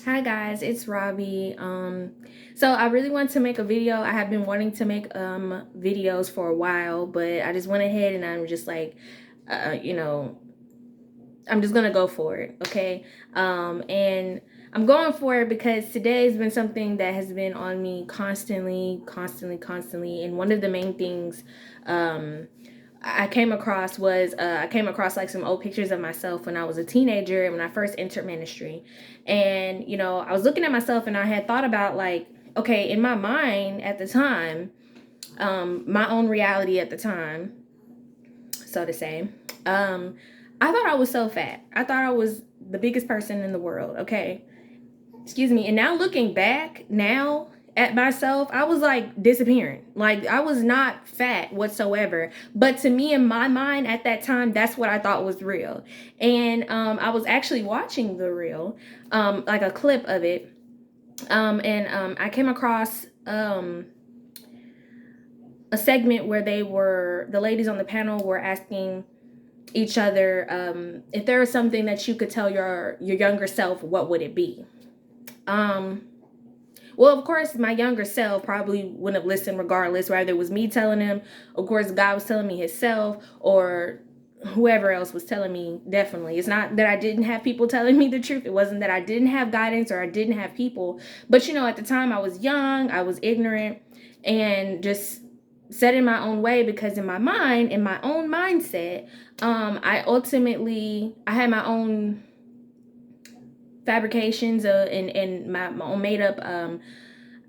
Hi guys, it's Robbie. So I really want to make a video. I have been wanting to make videos for a while, but I just went ahead and I'm just like, uh, you know, I'm just gonna go for it, okay? And I'm going for it because today has been something that has been on me constantly. And one of the main things I came across was I came across like some old pictures of myself when I was a teenager and when I first entered ministry. And I was looking at myself and I had thought about like, okay, in my mind at the time, my own reality at the time, so to say, um, I thought I was so fat. I thought I was the biggest person in the world. Okay, excuse me. And now looking back now at myself, I was like disappearing. Like I was not fat whatsoever. But to me, in my mind at that time, that's what I thought was real. And I was actually watching the reel, like a clip of it, and I came across a segment where the ladies on the panel were asking each other, if there was something that you could tell your younger self, what would it be? Um, Well, of course, my younger self probably wouldn't have listened regardless, whether it was me telling him, of course, God was telling me himself, or whoever else was telling me, definitely. It's not that I didn't have people telling me the truth. It wasn't that I didn't have guidance or I didn't have people. But, at the time I was young, I was ignorant, and just set in my own way because in my mind, in my own mindset, I had my own fabrications and my own made up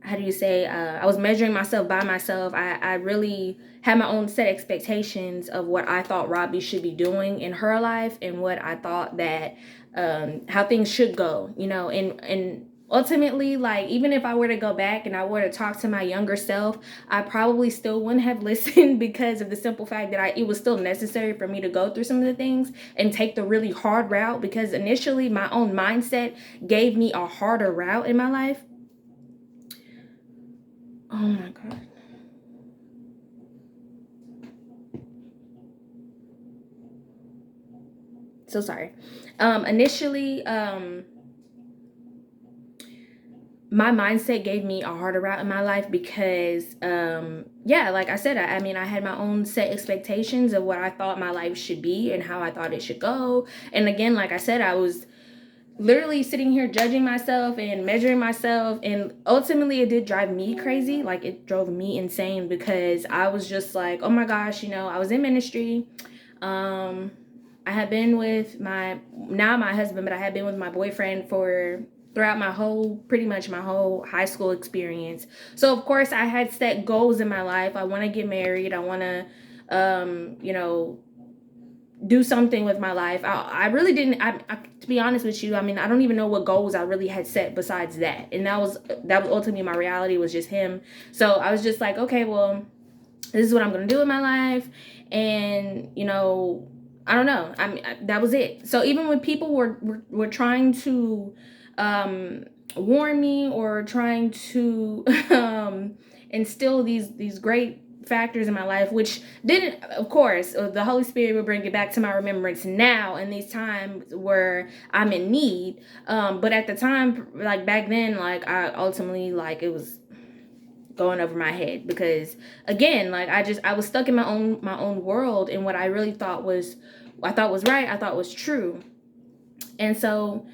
how do you say, I was measuring myself by myself. I really had my own set expectations of what I thought Robbie should be doing in her life and what I thought that how things should go, and ultimately, like, even if I were to go back and I were to talk to my younger self, I probably still wouldn't have listened because of the simple fact that it was still necessary for me to go through some of the things and take the really hard route, because initially my own mindset gave me a harder route in my life. Oh my God. So sorry. Initially, my mindset gave me a harder route in my life because, yeah, like I said, I mean, I had my own set expectations of what I thought my life should be and how I thought it should go. And again, like I said, I was literally sitting here judging myself and measuring myself, and ultimately it did drive me crazy. Like, it drove me insane because I was just like, oh my gosh, I was in ministry. um I had been with my husband, but I had been with my boyfriend for throughout pretty much my whole high school experience. So of course I had set goals in my life. I want to get married. I want to do something with my life. I really didn't. To be honest with you, I mean, I don't even know what goals I really had set besides that. And that was ultimately my reality, was just him. So I was just like, okay, well, this is what I'm gonna do in my life, and I don't know. I mean, that was it. So even when people were trying to warn me or trying to instill these great factors in my life, which didn't, of course, the Holy Spirit will bring it back to my remembrance now in these times where I'm in need. But at the time, like back then, like I ultimately, like, it was going over my head because, again, like I was stuck in my own world, and what I really thought was right, I thought was true. And so,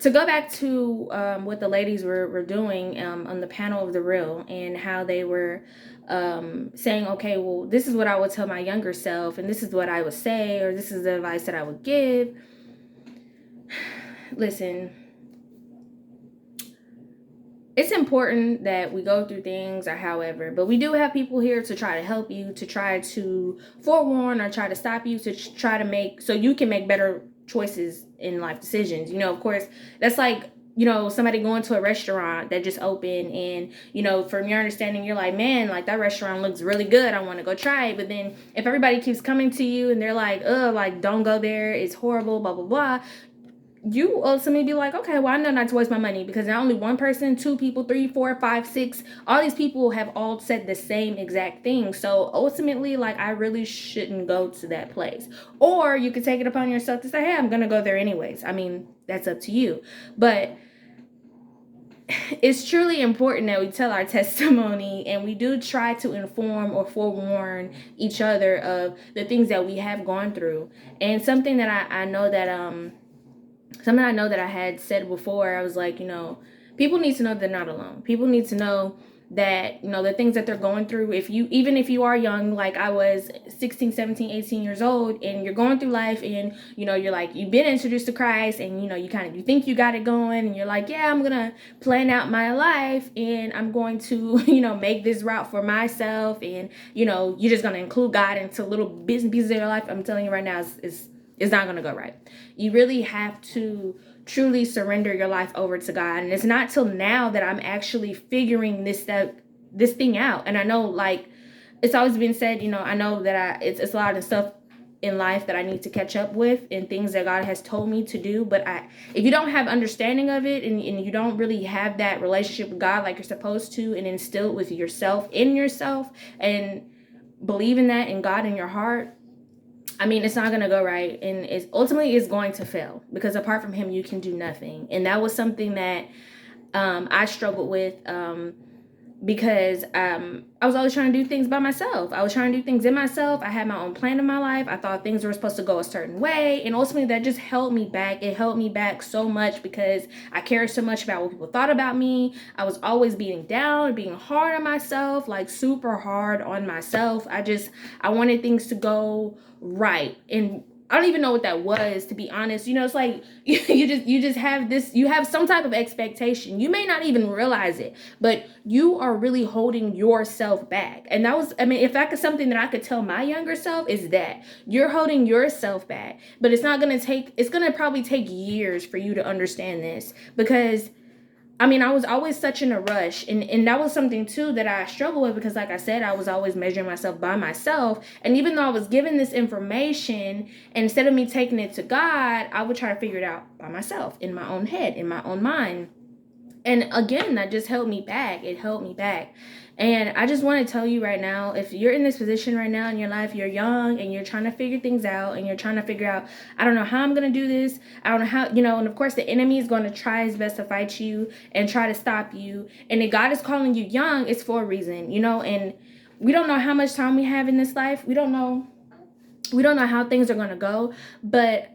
to go back to what the ladies were doing on the panel of the reel, and how they were saying, okay, well, this is what I would tell my younger self, and this is what I would say, or this is the advice that I would give. Listen, it's important that we go through things, or however, but we do have people here to try to help you, to try to forewarn or try to stop you, to try to make so you can make better choices in life decisions. Of course, that's like, somebody going to a restaurant that just opened, and from your understanding, you're like, man, like, that restaurant looks really good, I want to go try it. But then if everybody keeps coming to you and they're like, like, don't go there, it's horrible, blah blah blah, you ultimately be like, okay, well, I know not to waste my money, because not only one person, two people, three, four, five, six, all these people have all said the same exact thing. So ultimately, like, I really shouldn't go to that place. Or you could take it upon yourself to say, hey, I'm gonna go there anyways. I mean, that's up to you. But it's truly important that we tell our testimony, and we do try to inform or forewarn each other of the things that we have gone through. And something I know that I had said before, I was like, people need to know they're not alone. People need to know that, the things that they're going through, even if you are young, like I was 16, 17, 18 years old, and you're going through life, and, you're like, you've been introduced to Christ, and, you think you got it going, and you're like, yeah, I'm going to plan out my life, and I'm going to, make this route for myself. And, you're just going to include God into little pieces of your life. I'm telling you right now, it's not going to go right. You really have to truly surrender your life over to God. And it's not till now that I'm actually figuring this thing out. And I know, like, it's always been said, I know that it's a lot of stuff in life that I need to catch up with, and things that God has told me to do. But if you don't have understanding of it, and you don't really have that relationship with God like you're supposed to, and instill it with yourself, and believe in that, in God, in your heart, I mean, it's not going to go right, and it's ultimately is going to fail, because apart from him, you can do nothing. And that was something that I struggled with, because I was always trying to do things by myself. I was trying to do things in myself. I had my own plan in my life. I thought things were supposed to go a certain way, and ultimately that just held me back. It held me back so much because I cared so much about what people thought about me. I was always being down, being hard on myself, like super hard on myself. I wanted things to go right, and I don't even know what that was, to be honest. It's like you just have this, you have some type of expectation. You may not even realize it, but you are really holding yourself back. And that was, I mean, if that was something that I could tell my younger self, is that you're holding yourself back. But it's going to probably take years for you to understand this, because I mean, I was always such in a rush. And that was something, too, that I struggled with, because, like I said, I was always measuring myself by myself. And even though I was given this information, and instead of me taking it to God, I would try to figure it out by myself, in my own head, in my own mind. And again, that just held me back. It held me back. And I just want to tell you right now, if you're in this position right now in your life, you're young and you're trying to figure things out, and you're trying to figure out, I don't know how I'm going to do this. I don't know how, and of course the enemy is going to try his best to fight you and try to stop you. And if God is calling you young, it's for a reason, and we don't know how much time we have in this life. We don't know how things are going to go, but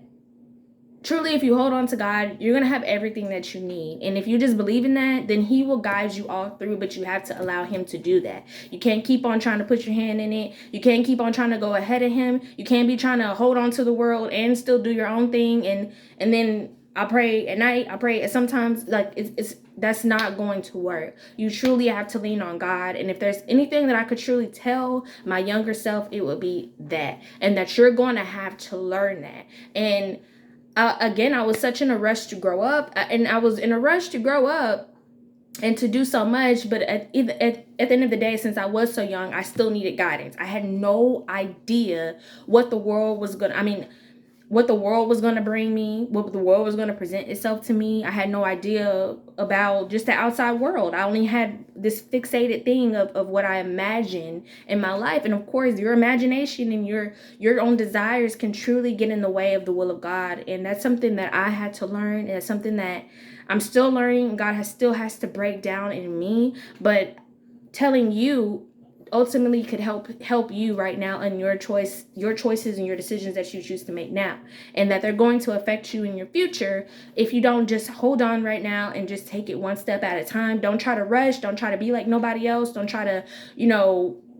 truly, if you hold on to God, you're going to have everything that you need. And if you just believe in that, then he will guide you all through, but you have to allow him to do that. You can't keep on trying to put your hand in it. You can't keep on trying to go ahead of him. You can't be trying to hold on to the world and still do your own thing. And then I pray at night. I pray sometimes, like, that's not going to work. You truly have to lean on God. And if there's anything that I could truly tell my younger self, it would be that. And that you're going to have to learn that. And again, I was such in a rush to grow up, and I was in a rush to grow up and to do so much. But at the end of the day, since I was so young, I still needed guidance. I had no idea what the world was going to, what the world was going to bring me, what the world was going to present itself to me. I had no idea about just the outside world. I only had this fixated thing of what I imagined in my life. And of course, your imagination and your own desires can truly get in the way of the will of God. And that's something that I had to learn. And it's something that I'm still learning. God still has to break down in me. But telling you ultimately could help you right now in your choices and your decisions that you choose to make now, and that they're going to affect you in your future if you don't just hold on right now and just take it one step at a time. Don't try to rush. Don't try to be like nobody else. Don't try to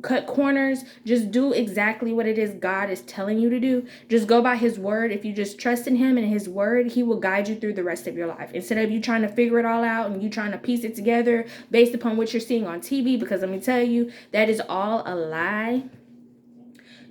cut corners. Just do exactly what it is God is telling you to do. Just go by his word. If you just trust in him and his word, he will guide you through the rest of your life, instead of you trying to figure it all out and you trying to piece it together based upon what you're seeing on TV. Because let me tell you, that is all a lie.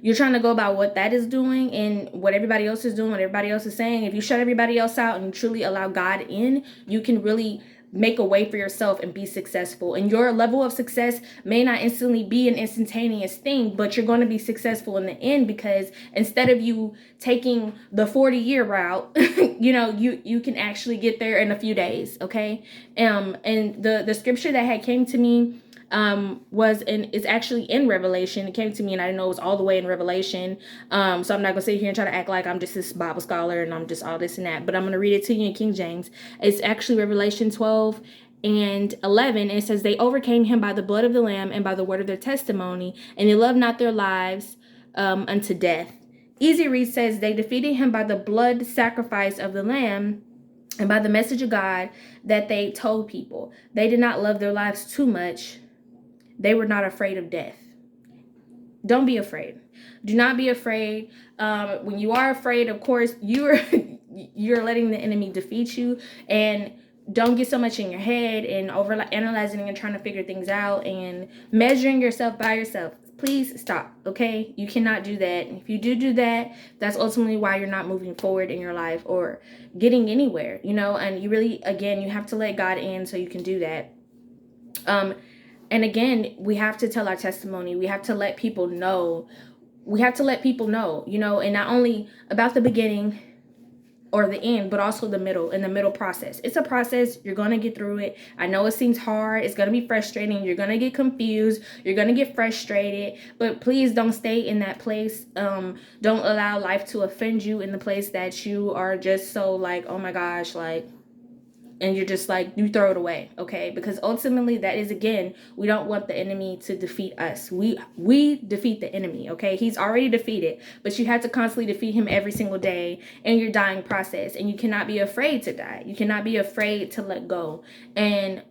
You're trying to go by what that is doing and what everybody else is doing, what everybody else is saying. If you shut everybody else out and you truly allow God in, you can really make a way for yourself and be successful. And your level of success may not instantly be an instantaneous thing, but you're going to be successful in the end, because instead of you taking the 40-year route, you can actually get there in a few days. Okay. And the scripture that had came to me it's actually in Revelation. It came to me and I didn't know it was all the way in Revelation. So I'm not gonna sit here and try to act like I'm just this Bible scholar and I'm just all this and that, but I'm gonna read it to you in King James. It's actually Revelation 12 and 11, it says, they overcame him by the blood of the Lamb and by the word of their testimony, and they loved not their lives unto death. Easy Read says, they defeated him by the blood sacrifice of the Lamb and by the message of God that they told people. They did not love their lives too much. They were not afraid of death. Don't be afraid. Do not be afraid. When you are afraid, of course, you're letting the enemy defeat you. And don't get so much in your head and over analyzing and trying to figure things out and measuring yourself by yourself. Please stop, okay? You cannot do that. If you do that, that's ultimately why you're not moving forward in your life or getting anywhere, you know? And you really, again, you have to let God in so you can do that. And again, we have to tell our testimony. We have to let people know. We have to let people know, you know, and not only about the beginning or the end, but also the middle and the middle process. It's a process. You're going to get through it. I know it seems hard. It's going to be frustrating. You're going to get confused. You're going to get frustrated, but please don't stay in that place. Don't allow life to offend you in the place that you are just so like, oh my gosh, like, and you're just like, you throw it away, okay? Because ultimately that is, again, we don't want the enemy to defeat us. We defeat the enemy, okay? He's already defeated, but you have to constantly defeat him every single day in your dying process. And you cannot be afraid to die. You cannot be afraid to let go. And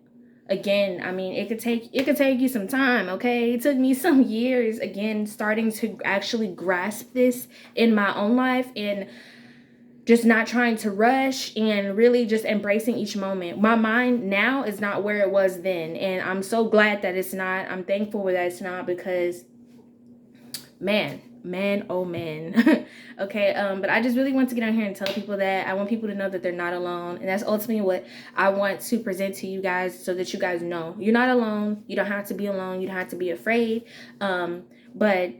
again, I mean, it could take you some time, okay? It took me some years, again, starting to actually grasp this in my own life and just not trying to rush and really just embracing each moment. My mind now is not where it was then. And I'm so glad that it's not. I'm thankful that it's not because, man, oh man. Okay, but I just really want to get on here and tell people that. I want people to know that they're not alone. And that's ultimately what I want to present to you guys so that you guys know. You're not alone. You don't have to be alone. You don't have to be afraid. But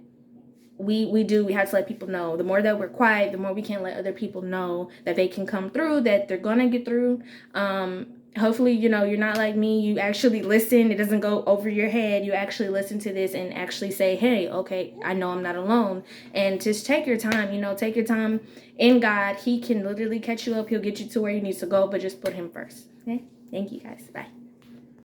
we have to let people know. The more that we're quiet, the more we can let other people know that they can come through, that they're gonna get through. Hopefully, you know, you're not like me. You actually listen. It doesn't go over your head. You actually listen to this and actually say, hey, okay, I know I'm not alone. And just take your time, you know, take your time in God. He can literally catch you up. He'll get you to where you need to go, but just put him first. Okay? Thank you guys. Bye.